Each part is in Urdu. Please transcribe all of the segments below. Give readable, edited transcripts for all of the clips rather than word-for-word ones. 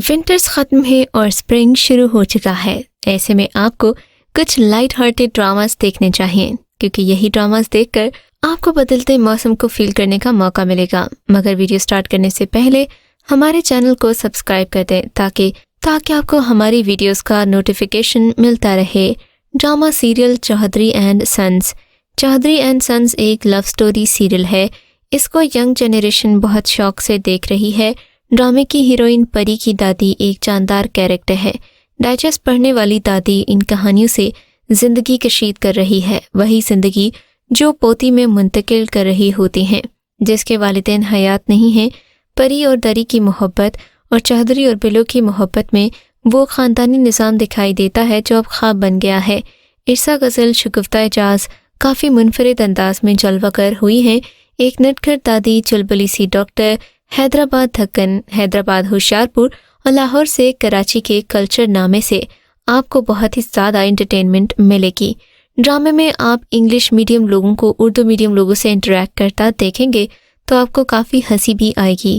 ونٹرز ختم ہے اور اسپرنگ شروع ہو چکا ہے. ایسے میں آپ کو کچھ لائٹ ہارٹڈ ڈراماز دیکھنے چاہیے کیونکہ یہی ڈراماز دیکھ کر آپ کو بدلتے موسم کو فیل کرنے کا موقع ملے گا. مگر ویڈیو سٹارٹ کرنے سے پہلے ہمارے چینل کو سبسکرائب کر دیں تاکہ آپ کو ہماری ویڈیوز کا نوٹیفیکیشن ملتا رہے. Drama serial Chaudhry and sons. Chaudhry and sons ایک لو سٹوری سیریل ہے. اس کو ینگ جنریشن بہت شوق سے دیکھ رہی ہے. ڈرامے کی ہیروئن پری کی دادی ایک جاندار کیریکٹر ہے. ڈائجسٹ پڑھنے والی دادی ان کہانیوں سے زندگی کشید کر رہی ہے، وہی زندگی جو پوتی میں منتقل کر رہی ہوتی ہیں جس کے والدین حیات نہیں ہیں. پری اور دری کی محبت اور چودھری اور بلو کی محبت میں وہ خاندانی نظام دکھائی دیتا ہے جو اب خواب بن گیا ہے. عرصہ غزل شگفتہ اعجاز کافی منفرد انداز میں جلوہ گر ہوئی ہیں. ایک نٹکھٹ دادی، چلبلی سی ڈاکٹر، حیدرآباد دھکن، حیدرآباد ہوشیارپور اور لاہور سے کراچی کے کلچر نامے سے آپ کو بہت ہی زیادہ انٹرٹینمنٹ ملے گی. ڈرامے میں آپ انگلش میڈیم لوگوں کو اردو میڈیم لوگوں سے انٹریکٹ کرتا دیکھیں گے تو آپ کو کافی ہنسی بھی آئے گی.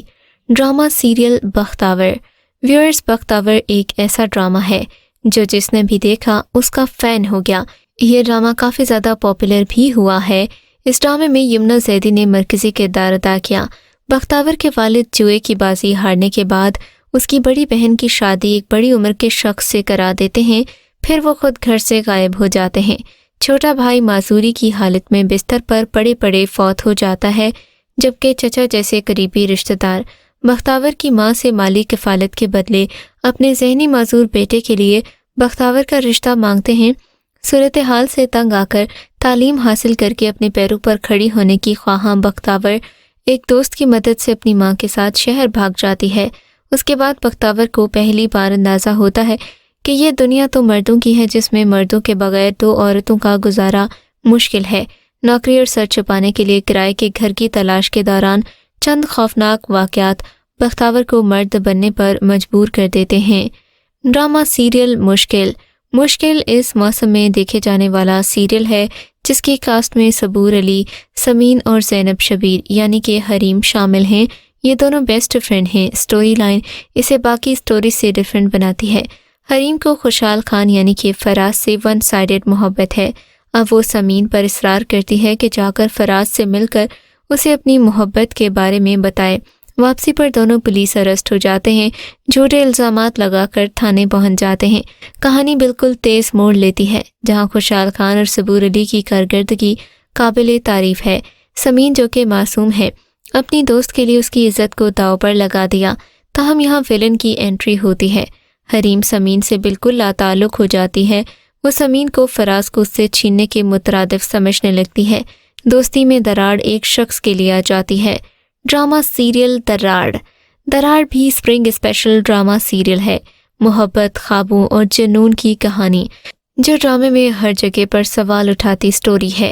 ڈرامہ سیریل بختاور. ویورز، بختاور ایک ایسا ڈرامہ ہے جو جس نے بھی دیکھا اس کا فین ہو گیا. یہ ڈرامہ کافی زیادہ پاپولر بھی ہوا ہے. اس ڈرامے میں یمنا زیدی نے مرکزی کردار ادا کیا. بختاور کے والد جوئے کی بازی ہارنے کے بعد اس کی بڑی بہن کی شادی ایک بڑی عمر کے شخص سے کرا دیتے ہیں، پھر وہ خود گھر سے غائب ہو جاتے ہیں. چھوٹا بھائی معذوری کی حالت میں بستر پر پڑے پڑے فوت ہو جاتا ہے، جبکہ چچا جیسے قریبی رشتہ دار بختاور کی ماں سے مالی کفالت کے بدلے اپنے ذہنی معذور بیٹے کے لیے بختاور کا رشتہ مانگتے ہیں. صورتحال سے تنگ آ کر تعلیم حاصل کر کے اپنے پیروں پر کھڑی ہونے کی خواہاں بختاور ایک دوست کی مدد سے اپنی ماں کے ساتھ شہر بھاگ جاتی ہے. اس کے بعد بختاور کو پہلی بار اندازہ ہوتا ہے کہ یہ دنیا تو مردوں کی ہے جس میں مردوں کے بغیر 2 عورتوں کا گزارا مشکل ہے. نوکری اور سر چھپانے کے لیے کرائے کے گھر کی تلاش کے دوران چند خوفناک واقعات بختاور کو مرد بننے پر مجبور کر دیتے ہیں. ڈرامہ سیریل مشکل. مشکل اس موسم میں دیکھے جانے والا سیریل ہے جس کی کاسٹ میں صبور علی، سمین اور زینب شبیر یعنی کہ حریم شامل ہیں. یہ دونوں بیسٹ فرینڈ ہیں. سٹوری لائن اسے باقی سٹوری سے ڈیفرنٹ بناتی ہے. حریم کو خوشحال خان یعنی کہ فراز سے ون سائیڈڈ محبت ہے. اب وہ سمین پر اصرار کرتی ہے کہ جا کر فراز سے مل کر اسے اپنی محبت کے بارے میں بتائے. واپسی پر دونوں پولیس ارسٹ ہو جاتے ہیں، جھوٹے الزامات لگا کر تھانے پہنچ جاتے ہیں. کہانی بالکل تیز موڑ لیتی ہے جہاں خوشحال خان اور صبور علی کی کارکردگی قابل تعریف ہے. سمین جو کہ معصوم ہے اپنی دوست کے لیے اس کی عزت کو داؤ پر لگا دیا، تاہم یہاں ویلن کی انٹری ہوتی ہے. حریم سمین سے بالکل لا تعلق ہو جاتی ہے. وہ سمین کو فراز کو اس سے چھیننے کے مترادف سمجھنے لگتی ہے. دوستی میں دراڑ ایک شخص کے لیے آ جاتی ہے. Drama serial دراڑ. دراڑ بھی اسپرنگ اسپیشل ڈرامہ سیریل ہے. محبت، خوابوں اور جنون کی کہانی جو ڈرامے میں ہر جگہ پر سوال اٹھاتی سٹوری ہے.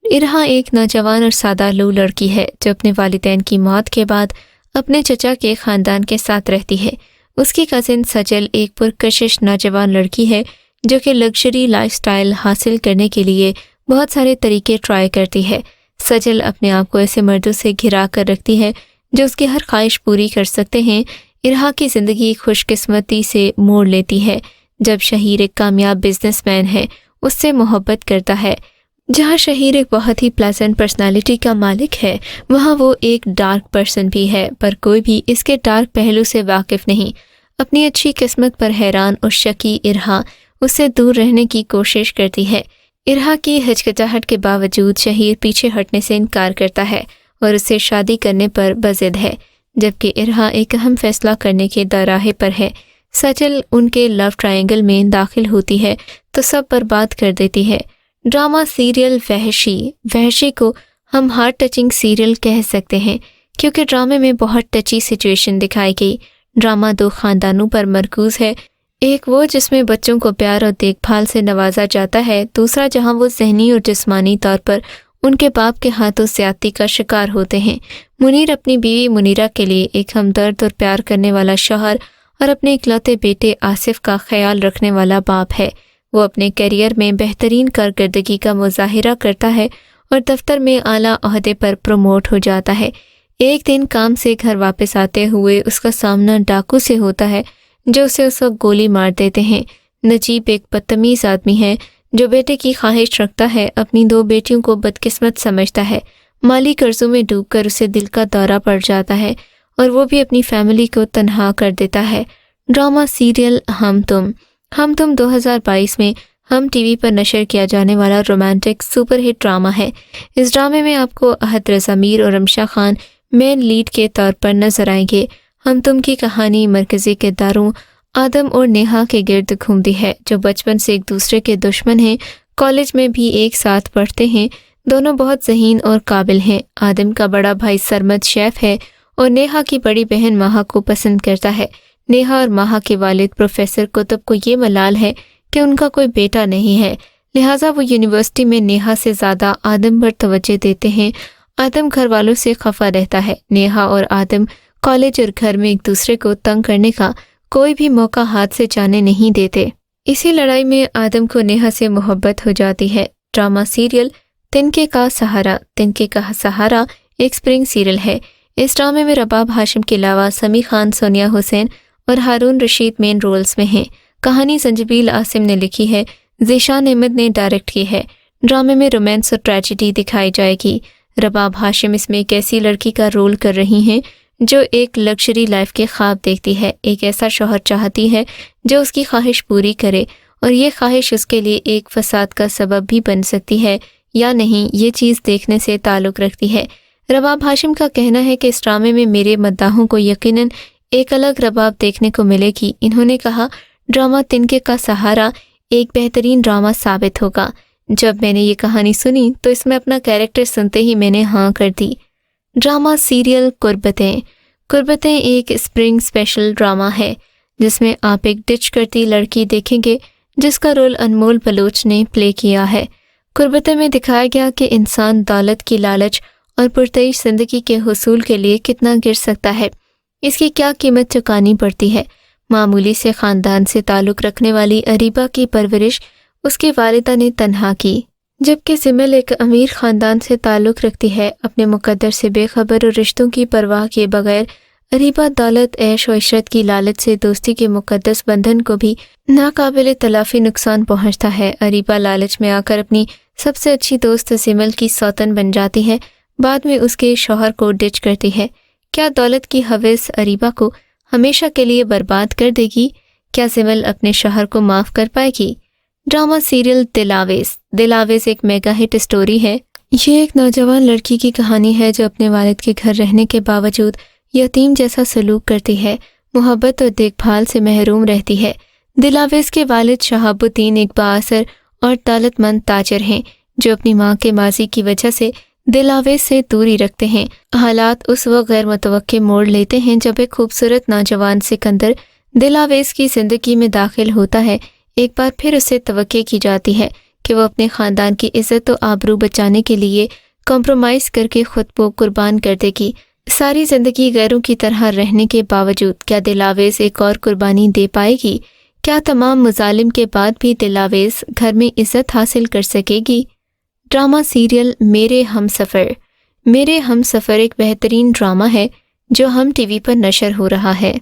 ارہا ایک نوجوان اور سادہ لو لڑکی ہے جو اپنے والدین کی موت کے بعد اپنے چچا کے خاندان کے ساتھ رہتی ہے. اس کی کزن سجل ایک پرکشش نوجوان لڑکی ہے جو کہ لگژری لائف سٹائل حاصل کرنے کے لیے بہت سارے طریقے ٹرائی کرتی ہے. سجل اپنے آپ کو ایسے مردوں سے گھرا کر رکھتی ہے جو اس کی ہر خواہش پوری کر سکتے ہیں. ارہا کی زندگی خوش قسمتی سے موڑ لیتی ہے جب شہیر ایک کامیاب بزنس مین ہے اس سے محبت کرتا ہے. جہاں شہیر ایک بہت ہی پلیزنٹ پرسنالٹی کا مالک ہے وہاں وہ ایک ڈارک پرسن بھی ہے، پر کوئی بھی اس کے ڈارک پہلو سے واقف نہیں. اپنی اچھی قسمت پر حیران اور شکی ارہا اس سے دور رہنے کی کوشش کرتی ہے. ارہا کی ہچکچاہٹ کے باوجود شہیر پیچھے ہٹنے سے انکار کرتا ہے اور اس سے شادی کرنے پر بضد ہے، جبکہ ارہا ایک اہم فیصلہ کرنے کے دوراہے پر ہے. سجل ان کے لو ٹرائنگل میں داخل ہوتی ہے تو سب برباد کر دیتی ہے. Drama serial وحشی. وحشی کو ہم ہارٹ ٹچنگ سیریل کہہ سکتے ہیں کیونکہ ڈرامے میں بہت ٹچی سچویشن دکھائی گئی. ڈرامہ 2 خاندانوں پر مرکوز ہے. ایک وہ جس میں بچوں کو پیار اور دیکھ بھال سے نوازا جاتا ہے، دوسرا جہاں وہ ذہنی اور جسمانی طور پر ان کے باپ کے ہاتھوں زیادتی کا شکار ہوتے ہیں. منیر اپنی بیوی منیرہ کے لیے ایک ہمدرد اور پیار کرنے والا شوہر اور اپنے اکلوتے بیٹے آصف کا خیال رکھنے والا باپ ہے. وہ اپنے کیریئر میں بہترین کارکردگی کا مظاہرہ کرتا ہے اور دفتر میں اعلیٰ عہدے پر پروموٹ ہو جاتا ہے. ایک دن کام سے گھر واپس آتے ہوئے اس کا سامنا ڈاکو سے ہوتا ہے جو اسے اس وقت گولی مار دیتے ہیں۔ نجیب ایک بدتمیز آدمی ہے جو بیٹے کی خواہش رکھتا ہے، اپنی 2 بیٹیوں کو بدقسمت سمجھتا ہے، مالی قرضوں میں ڈوب کر اسے دل کا دورہ پڑ جاتا ہے اور وہ بھی اپنی فیملی کو تنہا کر دیتا ہے۔ ڈرامہ سیریل ہم تم 2022 میں ہم ٹی وی پر نشر کیا جانے والا رومانٹک سپر ہٹ ڈرامہ ہے۔ اس ڈرامے میں آپ کو احد رضا میر اور رمشا خان مین لیڈ کے طور پر نظر آئیں گے۔ ہم تم کی کہانی مرکزی کرداروں آدم اور نیہا کے گرد گھومتی ہے، جو بچپن سے ایک دوسرے کے دشمن ہیں، کالج میں بھی ایک ساتھ پڑھتے ہیں، دونوں بہت ذہین اور قابل ہیں۔ آدم کا بڑا بھائی سرمد شیف ہے اور نیہا کی بڑی بہن ماہا کو پسند کرتا ہے۔ نیہا اور ماہا کے والد پروفیسر کتب کو یہ ملال ہے کہ ان کا کوئی بیٹا نہیں ہے، لہٰذا وہ یونیورسٹی میں نیہا سے زیادہ آدم پر توجہ دیتے ہیں۔ آدم گھر والوں سے خفا رہتا ہے۔ نیہا اور آدم کالج اور گھر میں ایک دوسرے کو تنگ کرنے کا کوئی بھی موقع ہاتھ سے جانے نہیں دیتے۔ اسی لڑائی میں آدم کو نیہا سے محبت ہو جاتی ہے۔ ڈرامہ سیریل تنکے کا سہارا ایک سپرنگ سیریل ہے۔ اس ڈرامے میں رباب ہاشم کے علاوہ سمی خان، سونیا حسین اور ہارون رشید مین رولز میں ہیں۔ کہانی زنجبیل عاصم نے لکھی ہے، ذیشان احمد نے ڈائریکٹ کی ہے۔ ڈرامے میں رومانس اور ٹریجڈی دکھائی جائے گی۔ رباب ہاشم اس میں ایک ایسی لڑکی کا رول کر رہی ہیں جو ایک لگژری لائف کے خواب دیکھتی ہے، ایک ایسا شوہر چاہتی ہے جو اس کی خواہش پوری کرے، اور یہ خواہش اس کے لیے ایک فساد کا سبب بھی بن سکتی ہے یا نہیں، یہ چیز دیکھنے سے تعلق رکھتی ہے۔ رباب ہاشم کا کہنا ہے کہ اس ڈرامے میں میرے مداحوں کو یقیناً ایک الگ رباب دیکھنے کو ملے گی۔ انہوں نے کہا، ڈرامہ تنکے کا سہارا ایک بہترین ڈرامہ ثابت ہوگا۔ جب میں نے یہ کہانی سنی تو اس میں اپنا کیریکٹر سنتے ہی میں نے ہاں کر دی۔ ڈرامہ سیریل قربتیں ایک اسپرنگ اسپیشل ڈرامہ ہے جس میں آپ ایک ڈچ کرتی لڑکی دیکھیں گے جس کا رول انمول بلوچ نے پلے کیا ہے۔ قربتیں میں دکھایا گیا کہ انسان دولت کی لالچ اور پرتعیش زندگی کے حصول کے لیے کتنا گر سکتا ہے، اس کی کیا قیمت چکانی پڑتی ہے۔ معمولی سے خاندان سے تعلق رکھنے والی اریبہ کی پرورش اس کی والدہ نے تنہا کی، جبکہ سمل ایک امیر خاندان سے تعلق رکھتی ہے۔ اپنے مقدر سے بے خبر اور رشتوں کی پرواہ کیے بغیر اریبہ دولت، عیش و عشرت کی لالچ سے دوستی کے مقدس بندھن کو بھی ناقابل تلافی نقصان پہنچتا ہے۔ اریبہ لالچ میں آ کر اپنی سب سے اچھی دوست سمل کی سوتن بن جاتی ہے، بعد میں اس کے شوہر کو ڈچ کرتی ہے۔ کیا دولت کی ہوس اریبہ کو ہمیشہ کے لیے برباد کر دے گی؟ کیا سمل اپنے شوہر کو معاف کر پائے گی؟ ڈرامہ سیریل دلاویز ایک میگا ہٹ اسٹوری ہے۔ یہ ایک نوجوان لڑکی کی کہانی ہے جو اپنے والد کے گھر رہنے کے باوجود یتیم جیسا سلوک کرتی ہے، محبت اور دیکھ بھال سے محروم رہتی ہے۔ دلاویز کے والد شہاب الدین ایک بااثر اور دولت مند تاجر ہیں جو اپنی ماں کے ماضی کی وجہ سے دلاویز سے دوری رکھتے ہیں۔ حالات اس وقت غیر متوقع موڑ لیتے ہیں جب ایک خوبصورت نوجوان سکندر دلاویز کی زندگی میں داخل ہوتا ہے۔ ایک بار پھر اسے توقع کی جاتی ہے کہ وہ اپنے خاندان کی عزت و آبرو بچانے کے لیے کمپرومائز کر کے خود کو قربان کر دے گی۔ ساری زندگی غیروں کی طرح رہنے کے باوجود کیا دلاویز ایک اور قربانی دے پائے گی؟ کیا تمام مظالم کے بعد بھی دلاویز گھر میں عزت حاصل کر سکے گی؟ ڈرامہ سیریل میرے ہم سفر ایک بہترین ڈرامہ ہے جو ہم ٹی وی پر نشر ہو رہا ہے۔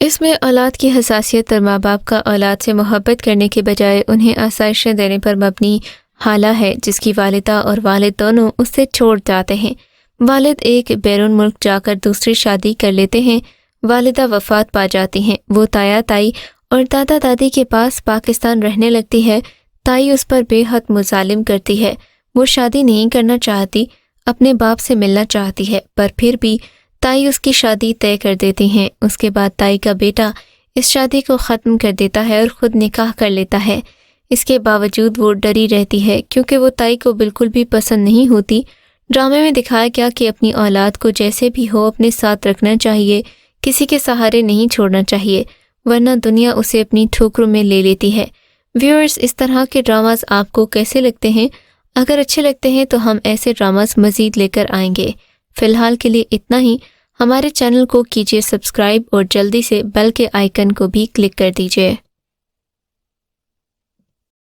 اس میں اولاد کی حساسیت اور ماں باپ کا اولاد سے محبت کرنے کے بجائے انہیں آسائشیں دینے پر مبنی حالہ ہے جس کی والدہ اور والد دونوں اس سے چھوڑ جاتے ہیں۔ والد ایک بیرون ملک جا کر دوسری شادی کر لیتے ہیں، والدہ وفات پا جاتی ہیں، وہ تایا تائی اور دادا دادی کے پاس پاکستان رہنے لگتی ہے۔ تائی اس پر بے حد مظالم کرتی ہے، وہ شادی نہیں کرنا چاہتی، اپنے باپ سے ملنا چاہتی ہے، پر پھر بھی تائی اس کی شادی طے کر دیتی ہیں۔ اس کے بعد تائی کا بیٹا اس شادی کو ختم کر دیتا ہے اور خود نکاح کر لیتا ہے۔ اس کے باوجود وہ ڈری رہتی ہے کیونکہ وہ تائی کو بالکل بھی پسند نہیں ہوتی۔ ڈرامے میں دکھایا گیا کہ اپنی اولاد کو جیسے بھی ہو اپنے ساتھ رکھنا چاہیے، کسی کے سہارے نہیں چھوڑنا چاہیے، ورنہ دنیا اسے اپنی ٹھوکروں میں لے لیتی ہے۔ ویورز، اس طرح کے ڈراماز آپ کو کیسے لگتے ہیں؟ اگر اچھے لگتے ہیں تو ہم ایسے ڈراماز مزید لے کر آئیں گے۔ فی الحال کے لیے اتنا ہی۔ ہمارے چینل کو کیجیے سبسکرائب اور جلدی سے بیل کے آئیکن کو بھی کلک کر دیجیے۔